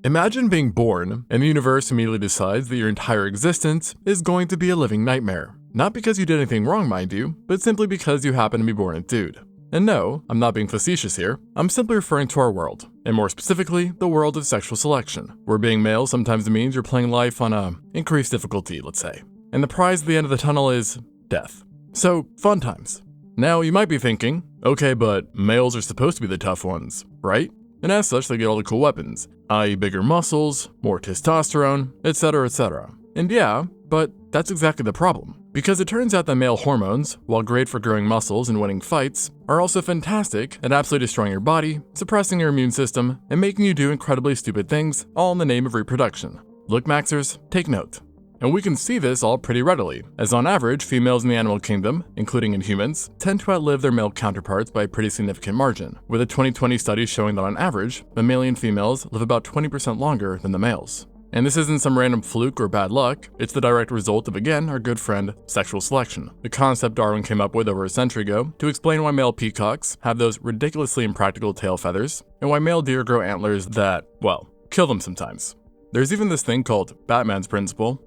Imagine being born, and the universe immediately decides that your entire existence is going to be a living nightmare. Not because you did anything wrong, mind you, but simply because you happen to be born a dude. And no, I'm not being facetious here, I'm simply referring to our world, and more specifically, the world of sexual selection, where being male sometimes means you're playing life on a increased difficulty, let's say. And the prize at the end of the tunnel is death. So, fun times. Now, you might be thinking, okay, but males are supposed to be the tough ones, right? And as such, they get all the cool weapons, i.e. bigger muscles, more testosterone, etc., etc. And yeah, but that's exactly the problem. Because it turns out that male hormones, while great for growing muscles and winning fights, are also fantastic at absolutely destroying your body, suppressing your immune system, and making you do incredibly stupid things, all in the name of reproduction. Look, Maxers, take note. And we can see this all pretty readily, as on average, females in the animal kingdom, including in humans, tend to outlive their male counterparts by a pretty significant margin, with a 2020 study showing that on average, mammalian females live about 20% longer than the males. And this isn't some random fluke or bad luck, it's the direct result of, again, our good friend, sexual selection. The concept Darwin came up with over a century ago to explain why male peacocks have those ridiculously impractical tail feathers, and why male deer grow antlers that, well, kill them sometimes. There's even this thing called Bateman's principle,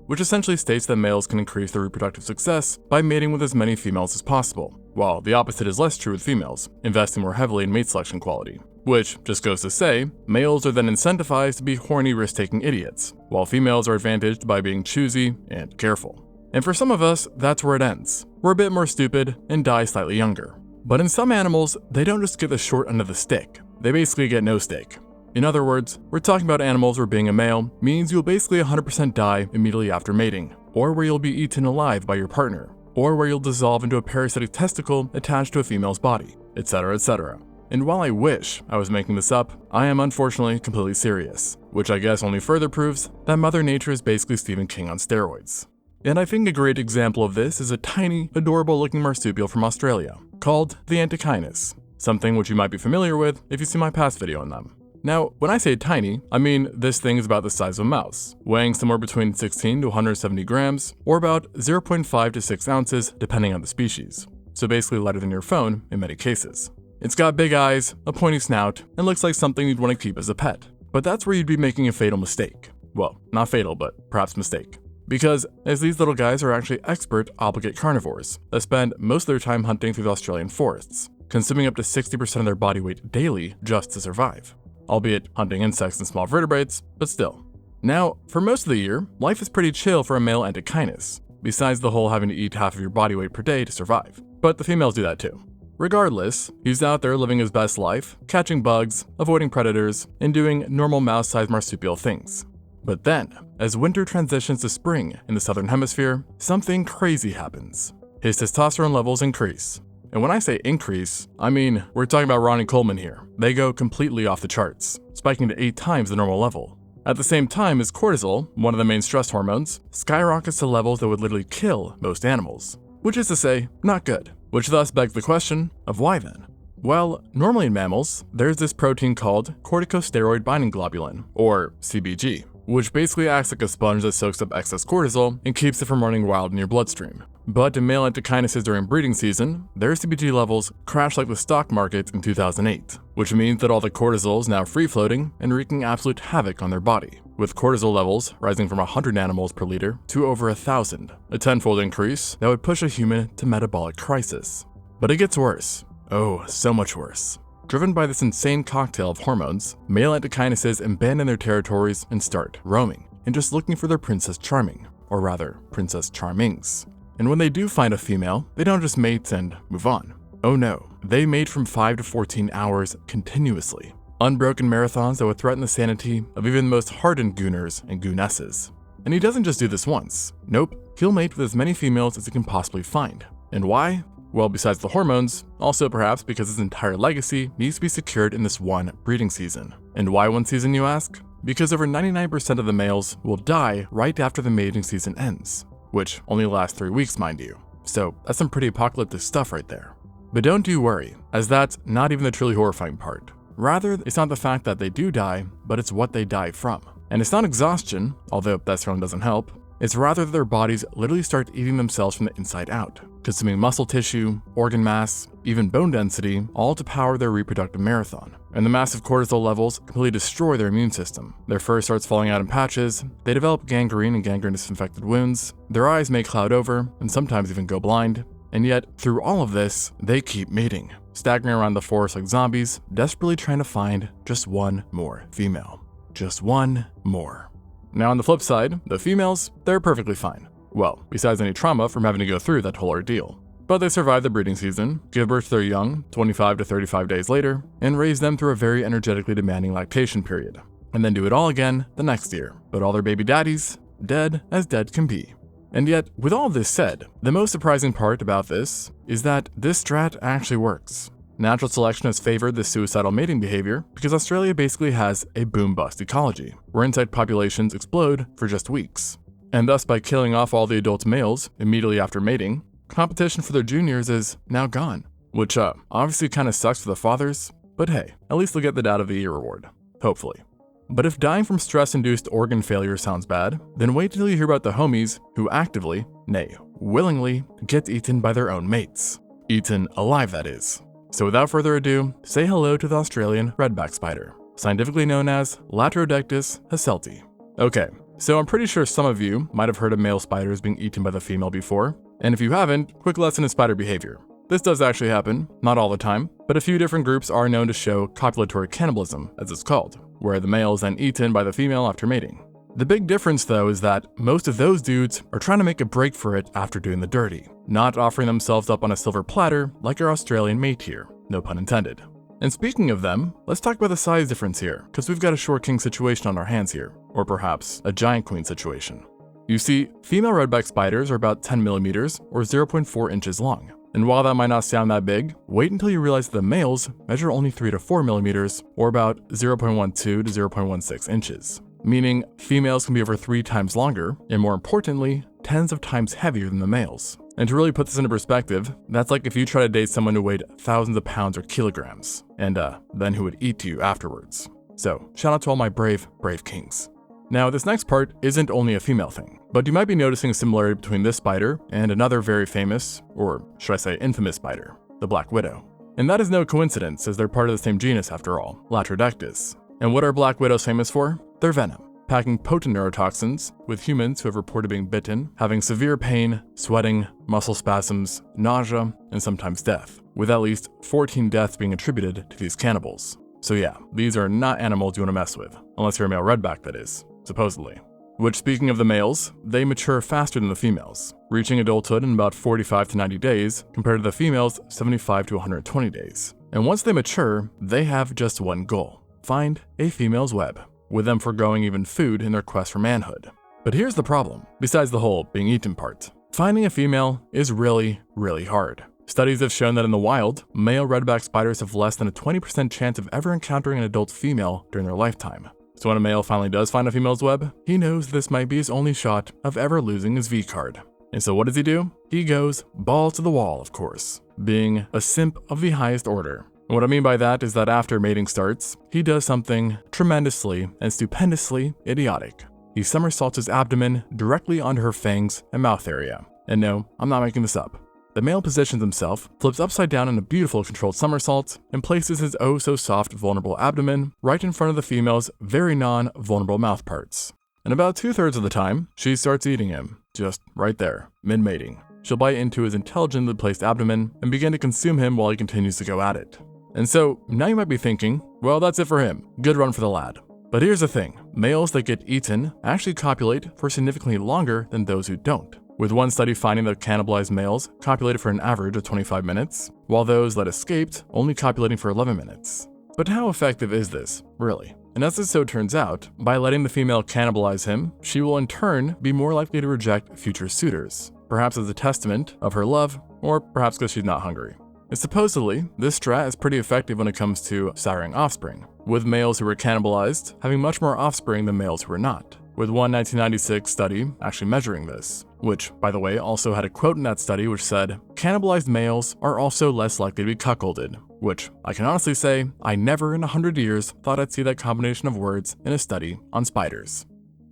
which essentially states that males can increase their reproductive success by mating with as many females as possible, while the opposite is less true with females, investing more heavily in mate selection quality. Which, just goes to say, males are then incentivized to be horny risk-taking idiots, while females are advantaged by being choosy and careful. And for some of us, that's where it ends. We're a bit more stupid and die slightly younger. But in some animals, they don't just get the short end of the stick, they basically get no steak. In other words, we're talking about animals where being a male means you'll basically 100% die immediately after mating, or where you'll be eaten alive by your partner, or where you'll dissolve into a parasitic testicle attached to a female's body, etc., etc. And while I wish I was making this up, I am unfortunately completely serious, which I guess only further proves that Mother Nature is basically Stephen King on steroids. And I think a great example of this is a tiny, adorable-looking marsupial from Australia, called the antechinus, something which you might be familiar with if you see my past video on them. Now, when I say tiny, I mean this thing is about the size of a mouse, weighing somewhere between 16 to 170 grams, or about 0.5 to 6 ounces depending on the species, so basically lighter than your phone in many cases. It's got big eyes, a pointy snout, and looks like something you'd want to keep as a pet. But that's where you'd be making a fatal mistake. Well, not fatal, but perhaps mistake. Because, as these little guys are actually expert obligate carnivores that spend most of their time hunting through the Australian forests, consuming up to 60% of their body weight daily just to survive. Albeit hunting insects and small vertebrates, but still. Now, for most of the year, life is pretty chill for a male antechinus, besides the whole having to eat half of your body weight per day to survive. But the females do that too. Regardless, he's out there living his best life, catching bugs, avoiding predators, and doing normal mouse-sized marsupial things. But then, as winter transitions to spring in the southern hemisphere, something crazy happens. His testosterone levels increase. And when I say increase, I mean we're talking about Ronnie Coleman here. They go completely off the charts, spiking to 8 times the normal level. At the same time as cortisol, one of the main stress hormones, skyrockets to levels that would literally kill most animals. Which is to say, not good. Which thus begs the question of why then? Well, normally in mammals, there's this protein called corticosteroid binding globulin, or CBG, which basically acts like a sponge that soaks up excess cortisol and keeps it from running wild in your bloodstream. But in male antechinuses during breeding season, their CBG levels crashed like the stock market in 2008, which means that all the cortisol is now free-floating and wreaking absolute havoc on their body, with cortisol levels rising from 100 nanomoles per liter to over 1,000, a tenfold increase that would push a human to metabolic crisis. But it gets worse. Oh, so much worse. Driven by this insane cocktail of hormones, male antechinuses abandon their territories and start roaming, and just looking for their Princess Charming, or rather, Princess Charmings. And when they do find a female, they don't just mate and move on. Oh no, they mate from 5 to 14 hours continuously. Unbroken marathons that would threaten the sanity of even the most hardened gooners and goonesses. And he doesn't just do this once. Nope, he'll mate with as many females as he can possibly find. And why? Well, besides the hormones, also perhaps because his entire legacy needs to be secured in this one breeding season. And why one season, you ask? Because over 99% of the males will die right after the mating season ends, which only lasts 3 weeks, mind you. So that's some pretty apocalyptic stuff right there. But don't you worry, as that's not even the truly horrifying part. Rather, it's not the fact that they do die, but it's what they die from. And it's not exhaustion, although that certainly doesn't help. It's rather that their bodies literally start eating themselves from the inside out, consuming muscle tissue, organ mass, even bone density, all to power their reproductive marathon. And the massive cortisol levels completely destroy their immune system. Their fur starts falling out in patches, they develop gangrene and gangrenous infected wounds, their eyes may cloud over, and sometimes even go blind. And yet, through all of this, they keep mating, staggering around the forest like zombies, desperately trying to find just one more female. Just one more. Now on the flip side, the females, they're perfectly fine. Well, besides any trauma from having to go through that whole ordeal. But they survive the breeding season, give birth to their young 25 to 35 days later, and raise them through a very energetically demanding lactation period. And then do it all again the next year. But all their baby daddies, dead as dead can be. And yet, with all this said, the most surprising part about this is that this strat actually works. Natural selection has favored this suicidal mating behavior because Australia basically has a boom-bust ecology, where insect populations explode for just weeks. And thus, by killing off all the adult males immediately after mating, competition for their juniors is now gone. Which obviously kind of sucks for the fathers, but hey, at least they'll get the dad of the year reward. Hopefully. But if dying from stress-induced organ failure sounds bad, then wait until you hear about the homies who actively, nay, willingly, get eaten by their own mates. Eaten alive, that is. So without further ado, say hello to the Australian redback spider, scientifically known as Latrodectus hasselti. Okay, so I'm pretty sure some of you might have heard of male spiders being eaten by the female before, and if you haven't, quick lesson in spider behavior. This does actually happen, not all the time, but a few different groups are known to show copulatory cannibalism, as it's called, where the male is then eaten by the female after mating. The big difference though is that most of those dudes are trying to make a break for it after doing the dirty, not offering themselves up on a silver platter like our Australian mate here, no pun intended. And speaking of them, let's talk about the size difference here, because we've got a short king situation on our hands here, or perhaps a giant queen situation. You see, female redback spiders are about 10 millimeters or 0.4 inches long. And while that might not sound that big, wait until you realize that the males measure only 3 to 4 millimeters or about 0.12 to 0.16 inches. Meaning females can be over 3 times longer, and more importantly, tens of times heavier than the males. And to really put this into perspective, that's like if you try to date someone who weighed thousands of pounds or kilograms, and then who would eat you afterwards. So, shout out to all my brave kings. Now, this next part isn't only a female thing, but you might be noticing a similarity between this spider and another very famous, or should I say infamous spider, the black widow. And that is no coincidence, as they're part of the same genus after all, Latrodectus. And what are black widows famous for? Their venom, packing potent neurotoxins, with humans who have reported being bitten, having severe pain, sweating, muscle spasms, nausea, and sometimes death, with at least 14 deaths being attributed to these cannibals. So yeah, these are not animals you want to mess with, unless you're a male redback that is, supposedly. Which, speaking of the males, they mature faster than the females, reaching adulthood in about 45 to 90 days, compared to the females' 75 to 120 days. And once they mature, they have just one goal: find a female's web, with them foregoing even food in their quest for manhood. But here's the problem, besides the whole being eaten part. Finding a female is really hard. Studies have shown that in the wild, male redback spiders have less than a 20% chance of ever encountering an adult female during their lifetime. So when a male finally does find a female's web, he knows this might be his only shot of ever losing his V-card. And so what does he do? He goes balls to the wall, of course, being a simp of the highest order. And what I mean by that is that after mating starts, he does something tremendously and stupendously idiotic. He somersaults his abdomen directly onto her fangs and mouth area. And no, I'm not making this up. The male positions himself, flips upside down in a beautiful controlled somersault, and places his oh-so-soft vulnerable abdomen right in front of the female's very non-vulnerable mouth parts. And about 2/3 of the time, she starts eating him, just right there, mid-mating. She'll bite into his intelligently placed abdomen and begin to consume him while he continues to go at it. And so, now you might be thinking, well, that's it for him, good run for the lad. But here's the thing, males that get eaten actually copulate for significantly longer than those who don't, with one study finding that cannibalized males copulated for an average of 25 minutes, while those that escaped only copulating for 11 minutes. But how effective is this, really? And as it so turns out, by letting the female cannibalize him, she will in turn be more likely to reject future suitors, perhaps as a testament of her love, or perhaps because she's not hungry. And supposedly, this strat is pretty effective when it comes to siring offspring, with males who were cannibalized having much more offspring than males who were not, with one 1996 study actually measuring this, which, by the way, also had a quote in that study which said, "Cannibalized males are also less likely to be cuckolded," which I can honestly say, I never in 100 years thought I'd see that combination of words in a study on spiders.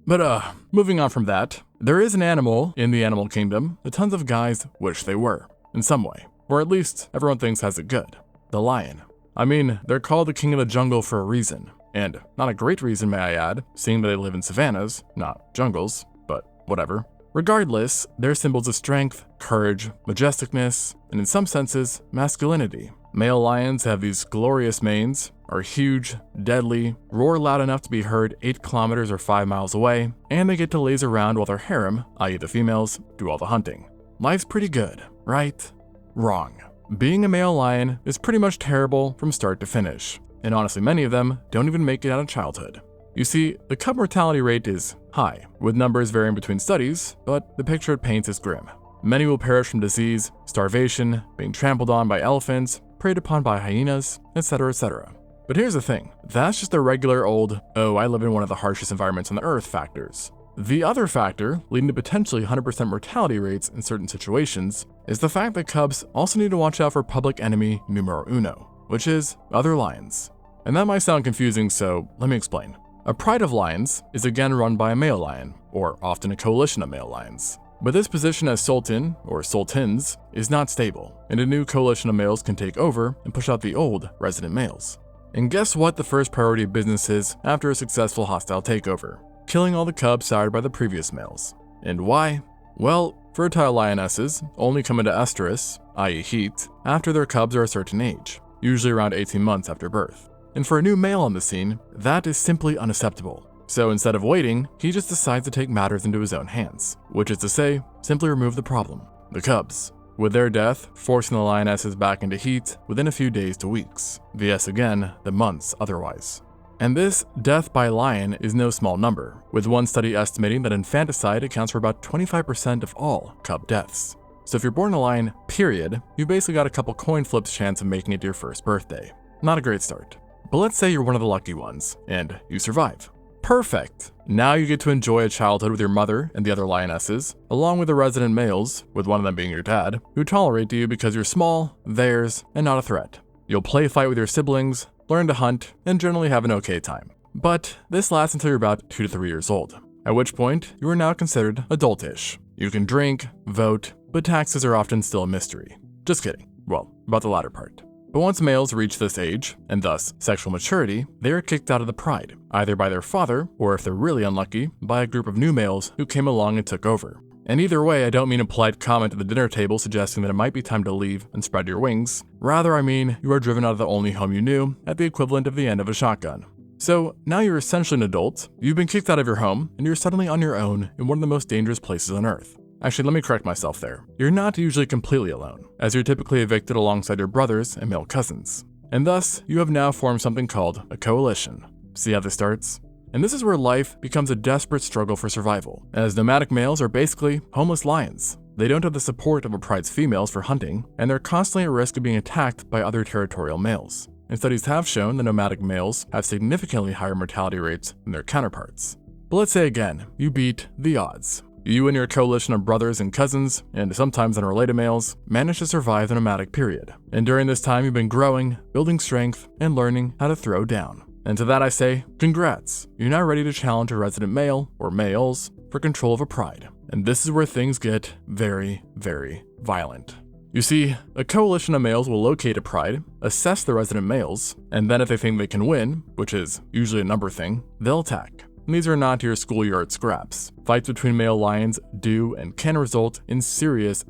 But moving on from that, there is an animal in the animal kingdom that tons of guys wish they were, in some way, or at least everyone thinks has it good. The lion. I mean, they're called the king of the jungle for a reason, and not a great reason, may I add, seeing that they live in savannas, not jungles, but whatever. Regardless, they're symbols of strength, courage, majesticness, and in some senses, masculinity. Male lions have these glorious manes, are huge, deadly, roar loud enough to be heard 8 kilometers or 5 miles away, and they get to laze around while their harem, i.e. the females, do all the hunting. Life's pretty good, right? Wrong. Being a male lion is pretty much terrible from start to finish, and honestly many of them don't even make it out of childhood. You see, the cub mortality rate is high, with numbers varying between studies, but the picture it paints is grim. Many will perish from disease, starvation, being trampled on by elephants, preyed upon by hyenas, etc., etc. But here's the thing, that's just the regular old, oh, I live in one of the harshest environments on the earth factors. The other factor, leading to potentially 100% mortality rates in certain situations, is the fact that cubs also need to watch out for public enemy numero uno, which is other lions. And that might sound confusing, so let me explain. A pride of lions is again run by a male lion, or often a coalition of male lions. But this position as sultan, or sultans, is not stable, and a new coalition of males can take over and push out the old resident males. And guess what the first priority of business is after a successful hostile takeover? Killing all the cubs sired by the previous males. And why? Well, fertile lionesses only come into estrus, i.e. heat, after their cubs are a certain age, usually around 18 months after birth. And for a new male on the scene, that is simply unacceptable. So instead of waiting, he just decides to take matters into his own hands, which is to say, simply remove the problem, the cubs. With their death, forcing the lionesses back into heat within a few days to weeks, vs again, the months otherwise. And this death by lion is no small number, with one study estimating that infanticide accounts for about 25% of all cub deaths. So if you're born a lion, period, you've basically got a couple coin flips chance of making it to your first birthday. Not a great start. But let's say you're one of the lucky ones, and you survive. Perfect! Now you get to enjoy a childhood with your mother and the other lionesses, along with the resident males, with one of them being your dad, who tolerate you because you're small, theirs, and not a threat. You'll play fight with your siblings, learn to hunt, and generally have an okay time. But this lasts until you're about 2 to 3 years old, at which point you are now considered adultish. You can drink, vote, but taxes are often still a mystery. Just kidding. Well, about the latter part. But once males reach this age, and thus sexual maturity, they are kicked out of the pride, either by their father, or if they're really unlucky, by a group of new males who came along and took over. And either way, I don't mean a polite comment at the dinner table suggesting that it might be time to leave and spread your wings. Rather, I mean you are driven out of the only home you knew at the equivalent of the end of a shotgun. So now you're essentially an adult, you've been kicked out of your home, and you're suddenly on your own in one of the most dangerous places on earth. Actually, let me correct myself there. You're not usually completely alone, as you're typically evicted alongside your brothers and male cousins. And thus, you have now formed something called a coalition. See how this starts? And this is where life becomes a desperate struggle for survival, as nomadic males are basically homeless lions. They don't have the support of a pride's females for hunting, and they're constantly at risk of being attacked by other territorial males. And studies have shown that nomadic males have significantly higher mortality rates than their counterparts. But let's say again, you beat the odds. You and your coalition of brothers and cousins, and sometimes unrelated males, manage to survive the nomadic period. And during this time you've been growing, building strength, and learning how to throw down. And to that I say, congrats! You're now ready to challenge a resident male, or males, for control of a pride. And this is where things get very, very violent. You see, a coalition of males will locate a pride, assess the resident males, and then if they think they can win, which is usually a number thing, they'll attack. And these are not your schoolyard scraps. Fights between male lions do and can result in serious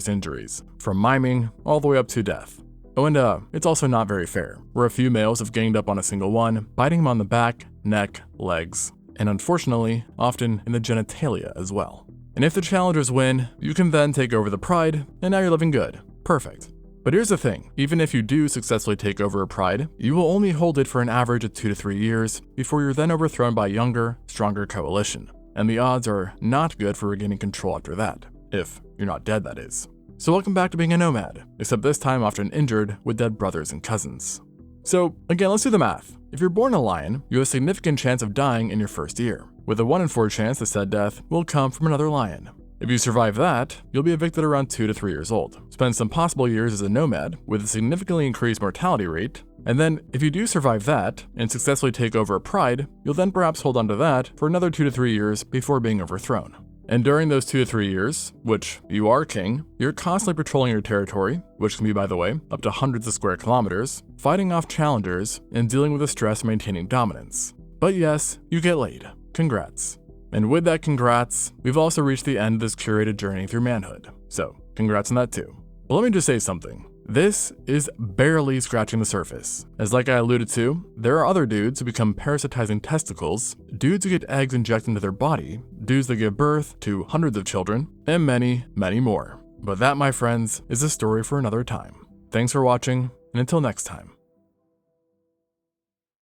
injuries, from maiming all the way up to death. Oh, and it's also not very fair, where a few males have ganged up on a single one, biting him on the back, neck, legs, and unfortunately, often in the genitalia as well. And if the challengers win, you can then take over the pride, and now you're living good. Perfect. But here's the thing, even if you do successfully take over a pride, you will only hold it for an average of 2 to 3 years before you're then overthrown by a younger, stronger coalition. And the odds are not good for regaining control after that, if you're not dead, that is. So welcome back to being a nomad, except this time often injured with dead brothers and cousins. So again, let's do the math. If you're born a lion, you have a significant chance of dying in your first year, with a 1 in 4 chance that said death will come from another lion. If you survive that, you'll be evicted around 2 to 3 years old, spend some possible years as a nomad with a significantly increased mortality rate, And then, if you do survive that, and successfully take over a pride, you'll then perhaps hold on to that for another 2 to 3 years before being overthrown. And during those 2 to 3 years, which you are king, you're constantly patrolling your territory, which can be, by the way, up to hundreds of square kilometers, fighting off challengers, and dealing with the stress of maintaining dominance. But yes, you get laid. Congrats. And with that congrats, we've also reached the end of this curated journey through manhood. So, congrats on that too. But let me just say something. This is barely scratching the surface, as like I alluded to, there are other dudes who become parasitizing testicles, dudes who get eggs injected into their body, dudes that give birth to hundreds of children, and many, many more. But that, my friends, is a story for another time. Thanks for watching, and until next time.